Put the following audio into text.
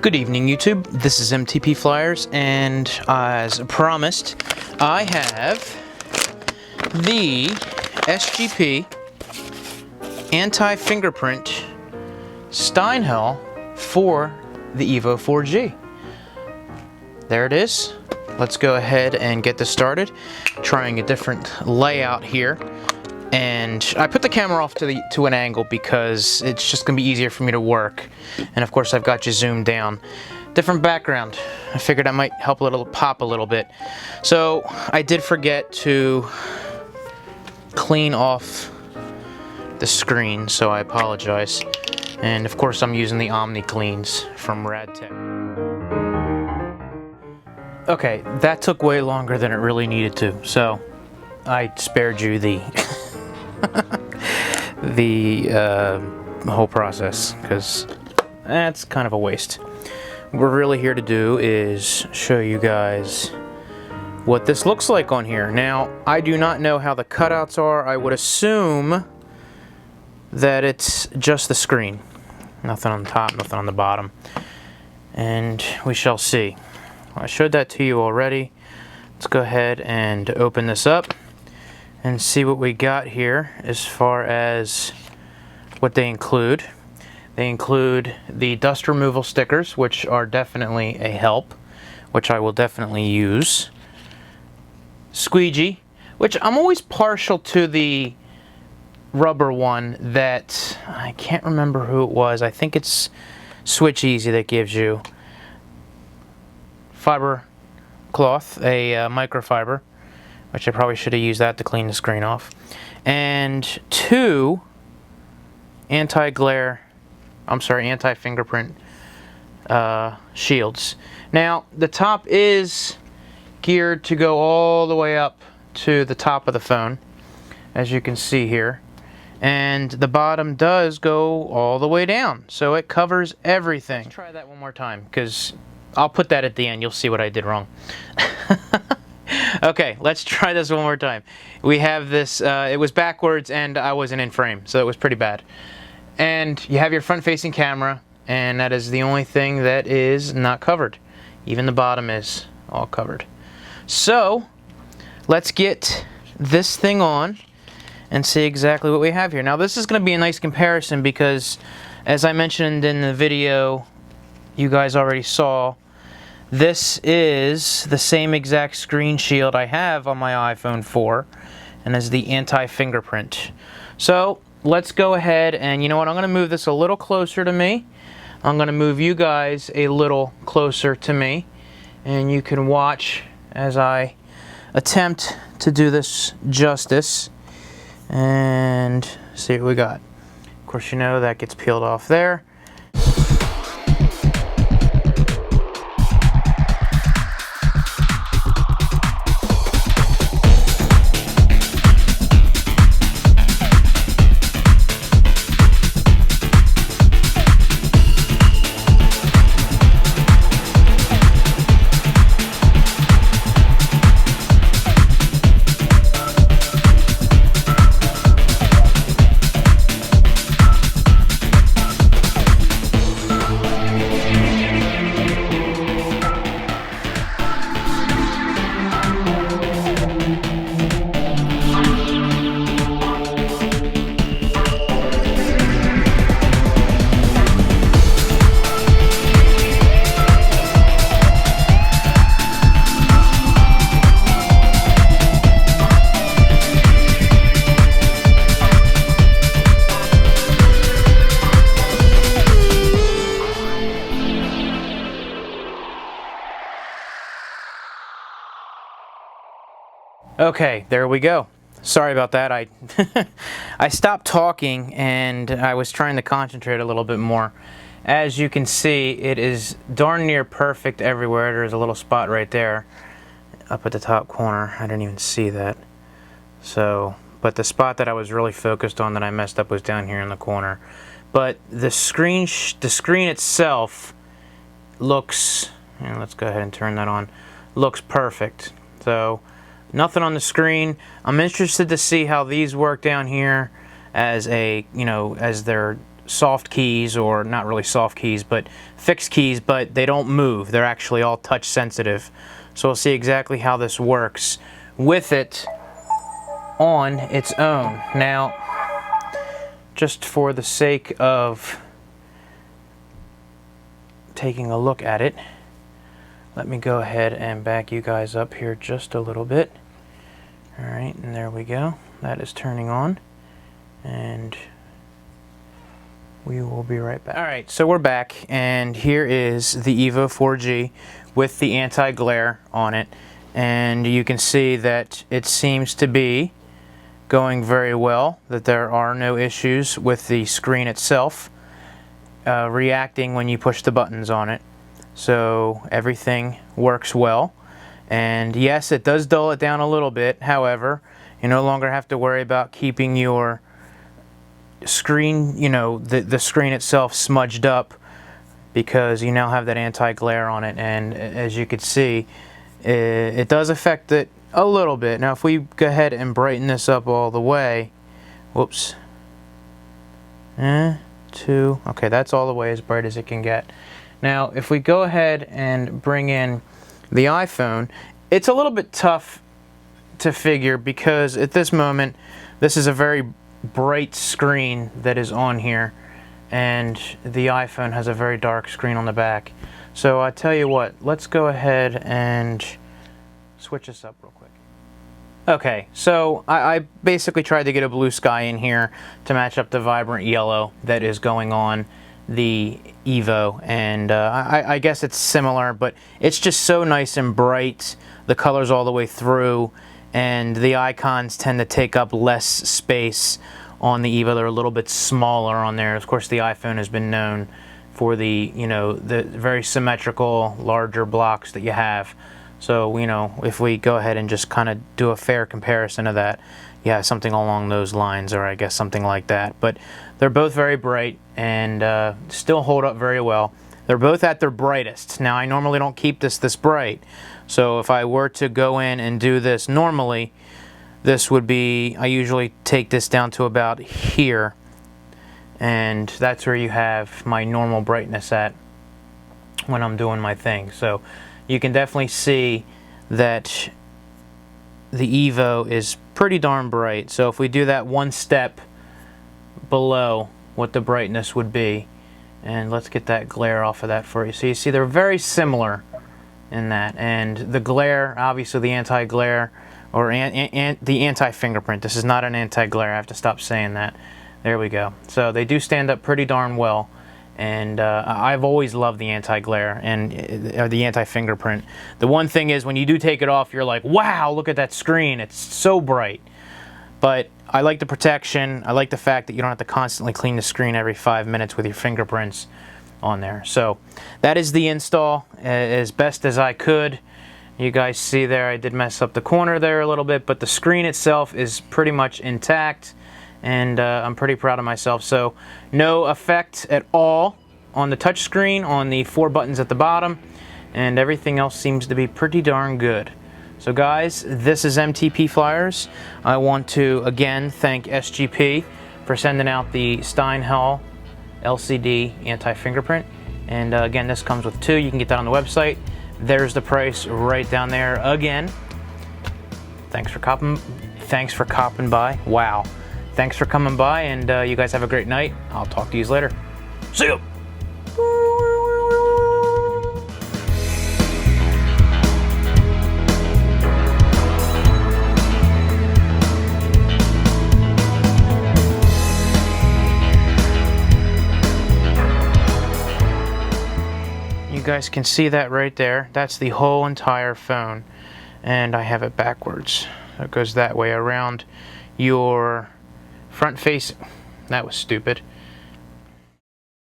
Good evening, YouTube. This is MTP Flyers, and as promised, I have the SGP Anti-Fingerprint Steinhell for the EVO 4G. There it is. Let's go ahead and get this started. Trying a different layout here. And I put the camera off to an angle because it's just going to be easier for me to work. And of course I've got you zoomed down. Different background. I figured I might help pop a little bit. So I did forget to clean off the screen, so I apologize. And of course I'm using the Omni Cleans from Radtech. Okay, that took way longer than it really needed to, so I spared you the whole process, because that's kind of a waste. What we're really here to do is show you guys what this looks like on here. Now, I do not know how the cutouts are. I would assume that it's just the screen. Nothing on the top, nothing on the bottom. And we shall see. I showed that to you already. Let's go ahead and open this up and see what we got here as far as what they include. They include the dust removal stickers, which are definitely a help, which I will definitely use. Squeegee, which I'm always partial to the rubber one that I can't remember who it was. I think it's Switch Easy that gives you fiber cloth, a microfiber, which I probably should have used that to clean the screen off, and two anti-fingerprint shields. Now, the top is geared to go all the way up to the top of the phone, as you can see here, and the bottom does go all the way down, so it covers everything. Let's try that one more time, because I'll put that at the end. You'll see what I did wrong. Okay, let's try this one more time. We have this, it was backwards and I wasn't in frame, so it was pretty bad. And you have your front-facing camera, and that is the only thing that is not covered. Even the bottom is all covered. So, let's get this thing on and see exactly what we have here. Now, this is going to be a nice comparison because, as I mentioned in the video you guys already saw, this is the same exact screen shield I have on my iPhone 4, and is the anti-fingerprint. So let's go ahead and, you know what, I'm going to move this a little closer to me. I'm going to move you guys a little closer to me, and you can watch as I attempt to do this justice and see what we got. Of course, you know that gets peeled off there. Okay, there we go. Sorry about that. I stopped talking and I was trying to concentrate a little bit more. As you can see, it is darn near perfect everywhere. There's a little spot right there up at the top corner. I didn't even see that. So, but the spot that I was really focused on that I messed up was down here in the corner. But the screen itself looks, and let's go ahead and turn that on, looks perfect. So nothing on the screen. I'm interested to see how these work down here as a, you know, as they're soft keys, or not really soft keys, but fixed keys, but they don't move. They're actually all touch sensitive. So we'll see exactly how this works with it on its own. Now, just for the sake of taking a look at it, let me go ahead and back you guys up here just a little bit. Alright, and there we go. That is turning on, and we will be right back. Alright, so we're back, and here is the EVO 4G with the anti-glare on it, and you can see that it seems to be going very well, that there are no issues with the screen itself reacting when you push the buttons on it. So everything works well, and yes, it does dull it down a little bit. However, you no longer have to worry about keeping your screen, you know, the screen itself smudged up, because you now have that anti-glare on it. And as you can see, it does affect it a little bit. Now if we go ahead and brighten this up all the way, whoops, okay, that's all the way as bright as it can get. Now if we go ahead and bring in the iPhone, it's a little bit tough to figure, because at this moment this is a very bright screen that is on here, and the iPhone has a very dark screen on the back. So I tell you what, let's go ahead and switch this up real quick. Okay, so I basically tried to get a blue sky in here to match up the vibrant yellow that is going on the EVO, and I guess it's similar, but it's just so nice and bright, the colors all the way through, and the icons tend to take up less space on the EVO. They're a little bit smaller on there. Of course, the iPhone has been known for the, you know, the very symmetrical, larger blocks that you have. So, you know, if we go ahead and just kind of do a fair comparison of that, yeah, something along those lines, or I guess something like that. But they're both very bright and still hold up very well. They're both at their brightest. Now, I normally don't keep this bright, so if I were to go in and do this normally, this would be, I usually take this down to about here, and that's where you have my normal brightness at when I'm doing my thing. So you can definitely see that the EVO is pretty darn bright. So if we do that one step below what the brightness would be, and let's get that glare off of that for you. So you see they're very similar in that, and the glare, obviously the anti-glare, or the anti-fingerprint. This is not an anti-glare, I have to stop saying that. There we go. So they do stand up pretty darn well, and I've always loved the anti-glare and the anti-fingerprint. The one thing is, when you do take it off, you're like, wow, look at that screen, it's so bright. But I like the protection. I like the fact that you don't have to constantly clean the screen every 5 minutes with your fingerprints on there. So that is the install as best as I could. You guys see there, I did mess up the corner there a little bit, but the screen itself is pretty much intact, and I'm pretty proud of myself. So no effect at all on the touch screen, on the 4 buttons at the bottom, and everything else seems to be pretty darn good. So guys, this is MTP Flyers. I want to again thank SGP for sending out the Steinhell LCD anti-fingerprint, and again, this comes with 2. You can get that on the website. There's the price right down there. Again, thanks for copping by. Wow. Thanks for coming by, and you guys have a great night. I'll talk to you later. See you. You guys can see that right there. That's the whole entire phone, and I have it backwards. It goes that way around your front face. That was stupid.